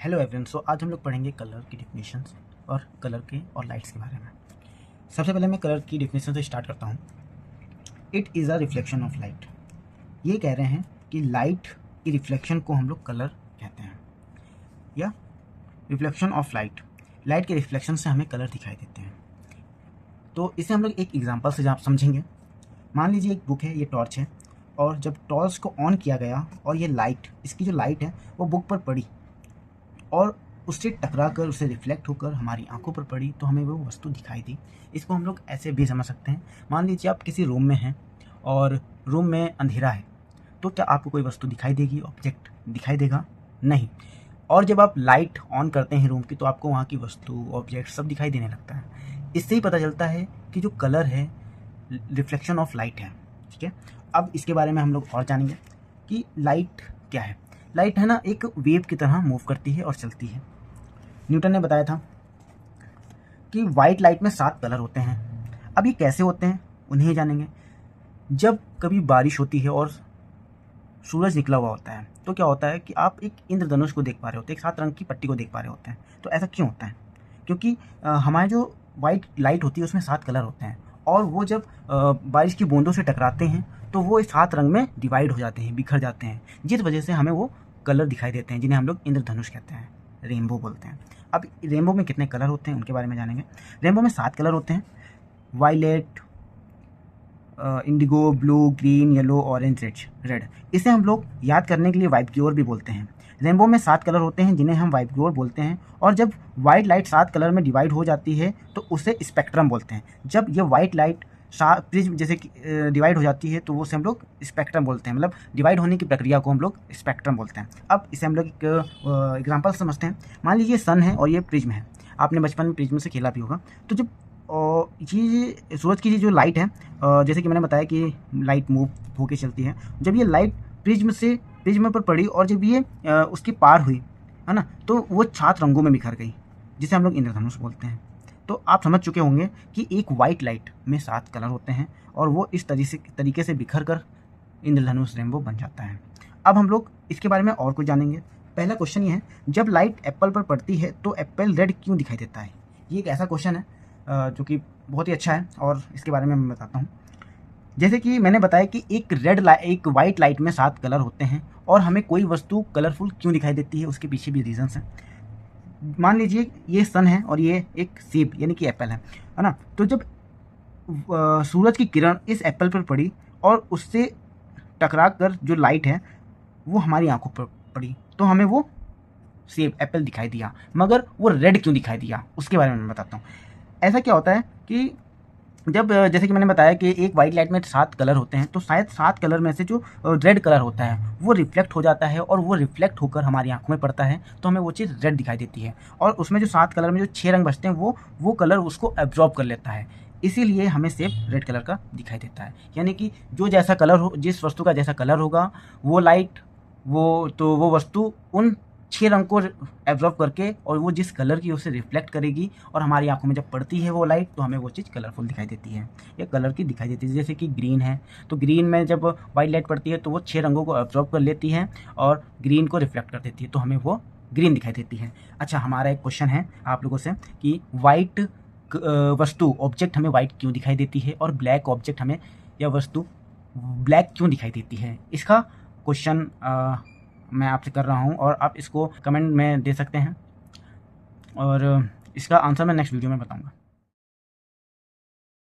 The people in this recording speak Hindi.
Hello everyone. सो आज हम लोग पढ़ेंगे कलर की डेफिनेशंस और कलर के और लाइट्स के बारे में। सबसे पहले मैं कलर की डेफिनेशन से स्टार्ट करता हूँ। It is a reflection of light. ये कह रहे हैं कि लाइट की रिफ्लेक्शन को हम लोग कलर कहते हैं, या रिफ्लेक्शन ऑफ लाइट। लाइट के रिफ्लेक्शन से हमें कलर दिखाई देते हैं। तो इसे हम लोग एक एग्जाम्पल से आप समझेंगे। मान लीजिए एक बुक है, ये टॉर्च है, और जब टॉर्च को ऑन किया गया और ये लाइट, इसकी जो लाइट है वो बुक पर पड़ी और उससे टकरा कर, उससे रिफ्लेक्ट होकर हमारी आंखों पर पड़ी, तो हमें वो वस्तु दिखाई दी। इसको हम लोग ऐसे भी समझ सकते हैं। मान लीजिए आप किसी रूम में हैं और रूम में अंधेरा है, तो क्या आपको कोई वस्तु दिखाई देगी, ऑब्जेक्ट दिखाई देगा? नहीं। और जब आप लाइट ऑन करते हैं रूम की, तो आपको वहाँ की वस्तु, ऑब्जेक्ट सब दिखाई देने लगता है। इससे ही पता चलता है कि जो कलर है रिफ्लेक्शन ऑफ लाइट है। ठीक है, अब इसके बारे में हम लोग और जानेंगे कि लाइट क्या है। लाइट है ना, एक वेव की तरह मूव करती है और चलती है। न्यूटन ने बताया था कि वाइट लाइट में 7 कलर होते हैं। अब ये कैसे होते हैं उन्हें जानेंगे। जब कभी बारिश होती है और सूरज निकला हुआ होता है, तो क्या होता है कि आप एक इंद्रधनुष को देख पा रहे होते हैं, एक 7 रंग की पट्टी को देख पा रहे होते हैं। तो ऐसा क्यों होता है? क्योंकि हमारे जो वाइट लाइट होती है उसमें 7 कलर होते हैं, और वो जब बारिश की बूंदों से टकराते हैं तो वो इस 7 रंग में डिवाइड हो जाते हैं, बिखर जाते हैं, जिस वजह से हमें वो कलर दिखाई देते हैं, जिन्हें हम लोग इंद्रधनुष कहते हैं, रेनबो बोलते हैं। अब रेनबो में कितने कलर होते हैं उनके बारे में जानेंगे। रेनबो में 7 कलर होते हैं: violet, indigo, blue, green, yellow, orange, red. इसे हम लोग याद करने के लिए वाइट ग्लोर भी बोलते हैं। रेनबो में 7 कलर होते हैं जिन्हें हम वाइट ग्लोर बोलते हैं, और जब वाइट लाइट 7 कलर में डिवाइड हो जाती है तो उसे स्पेक्ट्रम बोलते हैं। जब ये वाइट लाइट प्रिज्म जैसे कि डिवाइड हो जाती है तो वो से हम लोग स्पेक्ट्रम बोलते हैं, मतलब डिवाइड होने की प्रक्रिया को हम लोग स्पेक्ट्रम बोलते हैं। अब इसे हम लोग एक एग्जाम्पल समझते हैं। मान लीजिए सन है और ये प्रिज्म है। आपने बचपन में प्रिज्म से खेला भी होगा। तो जब ये सूरज की जो लाइट है, जैसे कि मैंने बताया कि लाइट मूव होकर चलती है, जब ये लाइट प्रिज्म पर पड़ी और जब ये उसकी पार हुई, है ना, तो वो 7 रंगों में बिखर गई, जिसे हम लोग इंद्रधनुष बोलते हैं। तो आप समझ चुके होंगे कि एक वाइट लाइट में 7 कलर होते हैं और वो इस तरीके से बिखर कर इंद्रधनुष रेनबो बन जाता है। अब हम लोग इसके बारे में और कुछ जानेंगे। पहला क्वेश्चन ये है, जब लाइट एप्पल पर पड़ती है तो एप्पल रेड क्यों दिखाई देता है? ये एक ऐसा क्वेश्चन है जो कि बहुत ही अच्छा है, और इसके बारे में मैं बताता हूँ। जैसे कि मैंने बताया कि एक वाइट लाइट में 7 कलर होते हैं, और हमें कोई वस्तु कलरफुल क्यों दिखाई देती है, उसके पीछे भी रीजंस हैं। मान लीजिए ये सन है और ये एक सेब यानी कि एप्पल है ना। तो जब सूरज की किरण इस एप्पल पर पड़ी और उससे टकरा कर जो लाइट है वो हमारी आंखों पर पड़ी, तो हमें वो सेब एप्पल दिखाई दिया। मगर वो रेड क्यों दिखाई दिया उसके बारे में मैं बताता हूँ। ऐसा क्या होता है कि जब जैसे कि मैंने बताया कि एक वाइट लाइट में 7 कलर होते हैं, तो शायद 7 कलर में से जो रेड कलर होता है वो रिफ्लेक्ट हो जाता है, और वो रिफ्लेक्ट होकर हमारी आंखों में पड़ता है, तो हमें वो चीज़ रेड दिखाई देती है। और उसमें जो 7 कलर में जो 6 रंग बचते हैं वो कलर उसको एब्जॉर्ब कर लेता है, इसीलिए हमें सेब रेड कलर का दिखाई देता है। यानी कि जो जैसा कलर हो, जिस वस्तु का जैसा कलर होगा, वो लाइट वो वस्तु उन 6 रंग को एब्जॉर्ब करके, और वो जिस कलर की उसे रिफ्लेक्ट करेगी, और हमारी आंखों में जब पड़ती है वो लाइट, तो हमें वो चीज़ कलरफुल दिखाई देती है, या कलर की दिखाई देती है। जैसे कि ग्रीन है, तो ग्रीन में जब वाइट लाइट पड़ती है तो वो 6 रंगों को एब्जॉर्ब कर लेती है और ग्रीन को रिफ्लेक्ट कर देती है, तो हमें वो ग्रीन दिखाई देती है। अच्छा, हमारा एक क्वेश्चन है आप लोगों से कि वाइट वस्तु, ऑब्जेक्ट हमें वाइट क्यों दिखाई देती है, और ब्लैक ऑब्जेक्ट हमें या वस्तु ब्लैक क्यों दिखाई देती है? इसका क्वेश्चन मैं आपसे कर रहा हूँ, और आप इसको कमेंट में दे सकते हैं, और इसका आंसर मैं नेक्स्ट वीडियो में बताऊँगा।